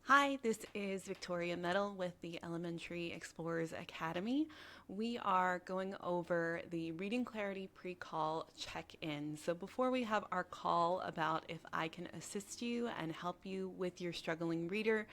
Hi, this is Victoria Metal with the Elementary Explorers Academy. We are going over the Reading Clarity pre-call check-in. So before we have our call about if I can assist you and help you with your struggling reader,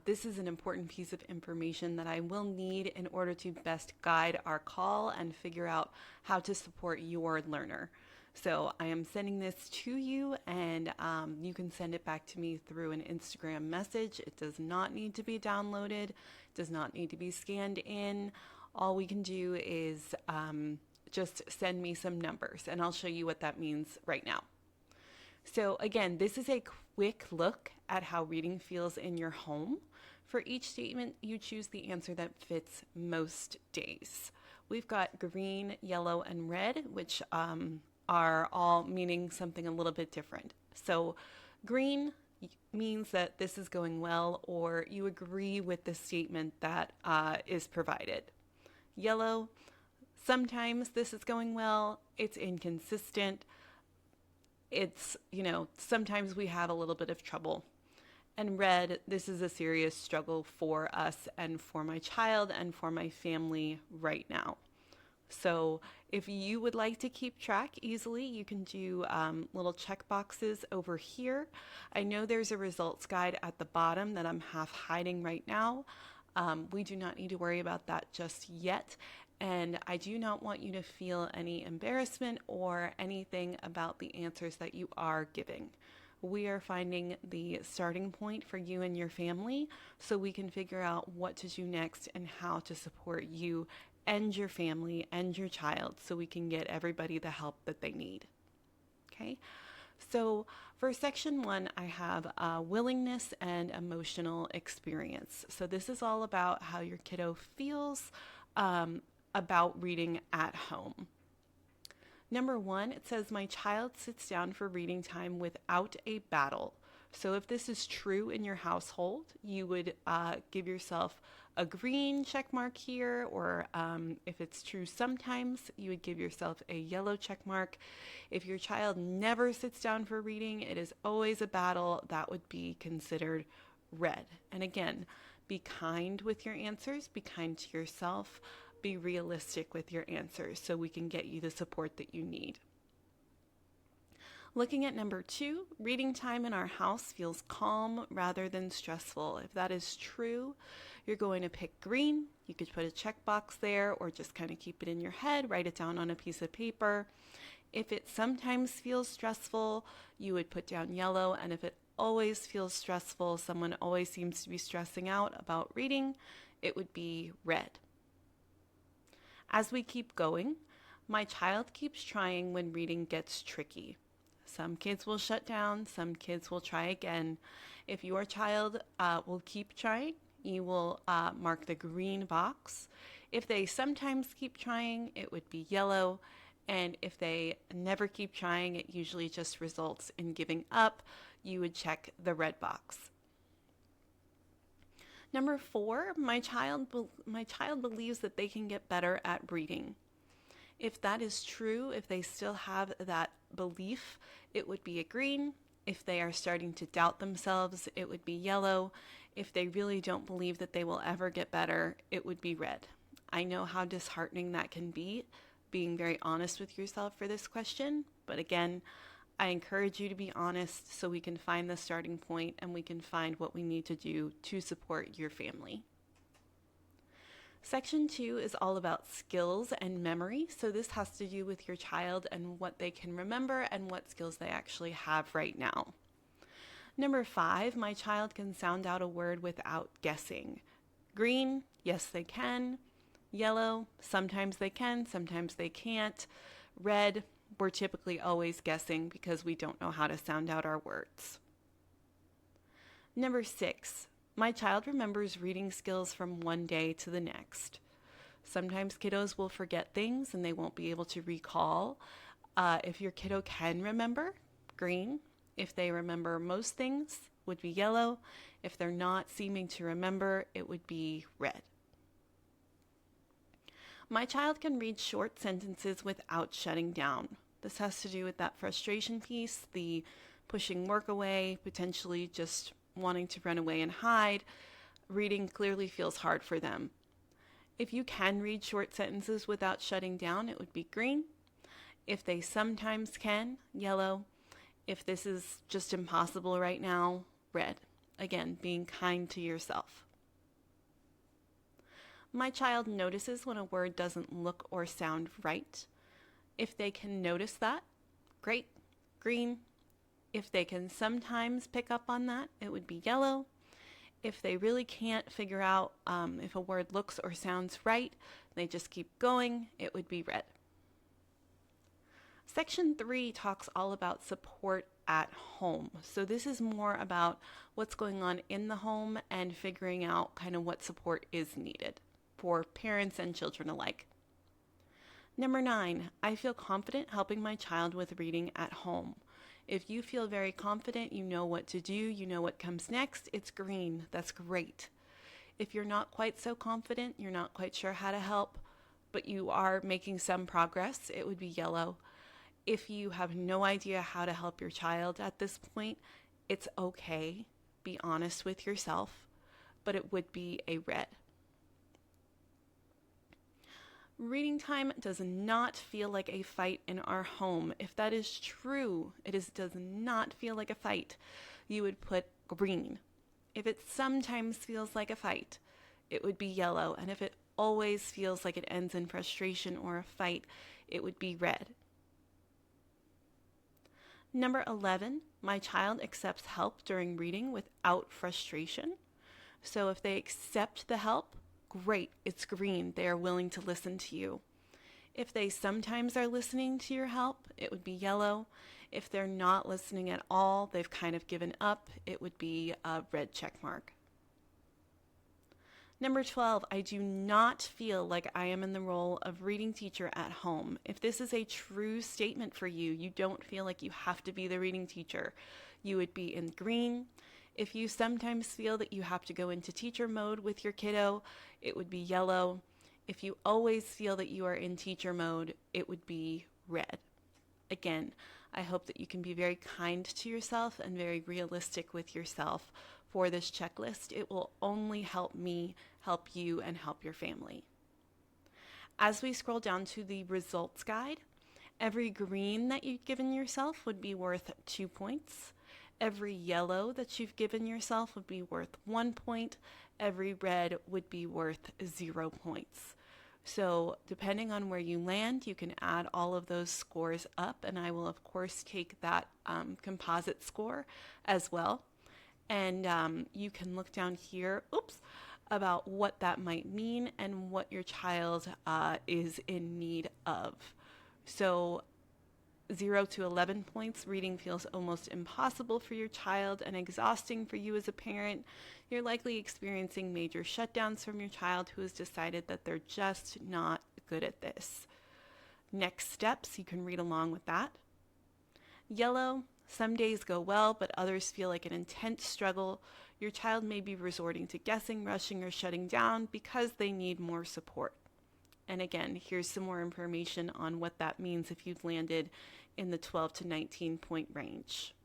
this is an important piece of information that I will need in order to best guide our call and figure out how to support your learner. So I am sending this to you, and you can send it back to me through an Instagram message. It does not need to be downloaded, does not need to be scanned in. All we can do is just send me some numbers, and I'll show you what that means right now. So again, this is a quick look at how reading feels in your home. For each statement, you choose the answer that fits most days. We've got green, yellow, and red, which are all meaning something a little bit different. So green means that this is going well, or you agree with the statement that is provided. Yellow, sometimes this is going well, it's inconsistent, sometimes we have a little bit of trouble. And red, this is a serious struggle for us and for my child and for my family right now. So if you would like to keep track easily, you can do little check boxes over here. I know there's a results guide at the bottom that I'm half hiding right now. We do not need to worry about that just yet. And I do not want you to feel any embarrassment or anything about the answers that you are giving. We are finding the starting point for you and your family so we can figure out what to do next and how to support you and your family and your child so we can get everybody the help that they need. Okay? So for section 1, I have willingness and emotional experience. So this is all about how your kiddo feels about reading at home. Number 1, it says, my child sits down for reading time without a battle. So if this is true in your household, you would give yourself a green check mark here, or if it's true sometimes, you would give yourself a yellow check mark. If your child never sits down for reading, it is always a battle, that would be considered red. And again, be kind with your answers, be kind to yourself, be realistic with your answers so we can get you the support that you need. Looking at number 2, reading time in our house feels calm rather than stressful. If that is true, you're going to pick green. You could put a checkbox there or just kind of keep it in your head, write it down on a piece of paper. If it sometimes feels stressful, you would put down yellow, and if it always feels stressful, someone always seems to be stressing out about reading, it would be red. As we keep going, my child keeps trying when reading gets tricky. Some kids will shut down, some kids will try again. If your child will keep trying, you will mark the green box. If they sometimes keep trying, it would be yellow. And if they never keep trying, it usually just results in giving up. You would check the red box. Number 4, my child believes that they can get better at reading. If that is true, if they still have that belief, it would be a green. If they are starting to doubt themselves, it would be yellow. If they really don't believe that they will ever get better, it would be red. I know how disheartening that can be, being very honest with yourself for this question, but again, I encourage you to be honest so we can find the starting point and we can find what we need to do to support your family. Section 2 is all about skills and memory. So this has to do with your child and what they can remember and what skills they actually have right now. Number 5, my child can sound out a word without guessing. Green, yes they can. Yellow, sometimes they can, sometimes they can't. Red, we're typically always guessing because we don't know how to sound out our words. Number 6, my child remembers reading skills from one day to the next. Sometimes kiddos will forget things and they won't be able to recall. If your kiddo can remember, green. If they remember most things, would be yellow. If they're not seeming to remember, it would be red. My child can read short sentences without shutting down. This has to do with that frustration piece, the pushing work away, potentially just wanting to run away and hide, reading clearly feels hard for them. If you can read short sentences without shutting down, it would be green. If they sometimes can, yellow. If this is just impossible right now, red. Again, being kind to yourself. My child notices when a word doesn't look or sound right. If they can notice that, great, green. If they can sometimes pick up on that, it would be yellow. If they really can't figure out if a word looks or sounds right, they just keep going, it would be red. Section 3 talks all about support at home. So this is more about what's going on in the home and figuring out kind of what support is needed for parents and children alike. Number 9, I feel confident helping my child with reading at home. If you feel very confident, you know what to do, you know what comes next, it's green. That's great. If you're not quite so confident, you're not quite sure how to help, but you are making some progress, it would be yellow. If you have no idea how to help your child at this point, it's okay. Be honest with yourself, but it would be a red. Reading time does not feel like a fight in our home. If that is true, does not feel like a fight, you would put green. If it sometimes feels like a fight, it would be yellow. And if it always feels like it ends in frustration or a fight, it would be red. Number 11, my child accepts help during reading without frustration. So if they accept the help, great, it's green. They are willing to listen to you. If they sometimes are listening to your help, it would be yellow. If they're not listening at all, they've kind of given up, it would be a red check mark. Number 12, I do not feel like I am in the role of reading teacher at home. If this is a true statement for you, you don't feel like you have to be the reading teacher, you would be in green. If you sometimes feel that you have to go into teacher mode with your kiddo, it would be yellow. If you always feel that you are in teacher mode, it would be red. Again, I hope that you can be very kind to yourself and very realistic with yourself for this checklist. It will only help me, help you, and help your family. As we scroll down to the results guide, every green that you've given yourself would be worth 2 points. Every yellow that you've given yourself would be worth 1 point. Every red would be worth 0 points. So depending on where you land, you can add all of those scores up, and I will of course take that composite score as well. And you can look down here, about what that might mean and what your child is in need of. So 0 to 11 points, reading feels almost impossible for your child and exhausting for you as a parent. You're likely experiencing major shutdowns from your child who has decided that they're just not good at this. Next steps, you can read along with that. Yellow, some days go well, but others feel like an intense struggle. Your child may be resorting to guessing, rushing, or shutting down because they need more support. And again, here's some more information on what that means if you've landed in the 12 to 19 point range.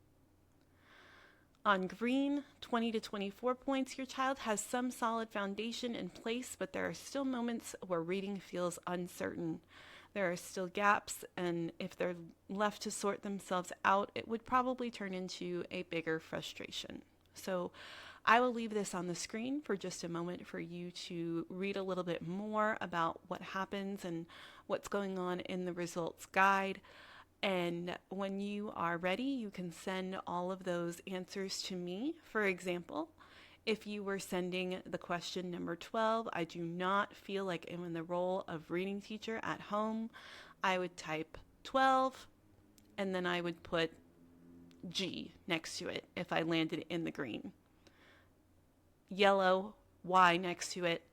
On green, 20 to 24 points, your child has some solid foundation in place, but there are still moments where reading feels uncertain. There are still gaps, and if they're left to sort themselves out, it would probably turn into a bigger frustration. So I will leave this on the screen for just a moment for you to read a little bit more about what happens and what's going on in the results guide. And when you are ready, you can send all of those answers to me. For example, if you were sending the question number 12, I do not feel like I'm in the role of reading teacher at home, I would type 12 and then I would put G next to it if I landed in the green. Yellow, Y next to it,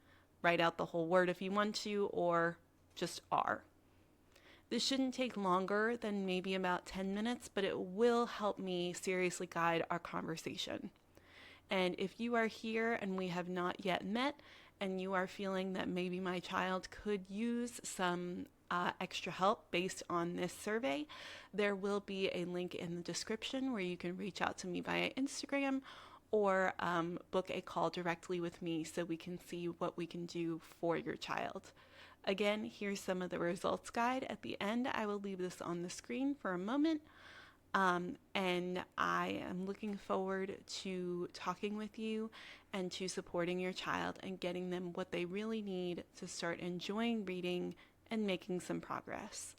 write out the whole word if you want to, or just R. This shouldn't take longer than maybe about 10 minutes, but it will help me seriously guide our conversation. And if you are here and we have not yet met, and you are feeling that maybe my child could use some extra help based on this survey, there will be a link in the description where you can reach out to me via Instagram or book a call directly with me so we can see what we can do for your child. Again, here's some of the results guide. At the end, I will leave this on the screen for a moment. And I am looking forward to talking with you and to supporting your child and getting them what they really need to start enjoying reading and making some progress.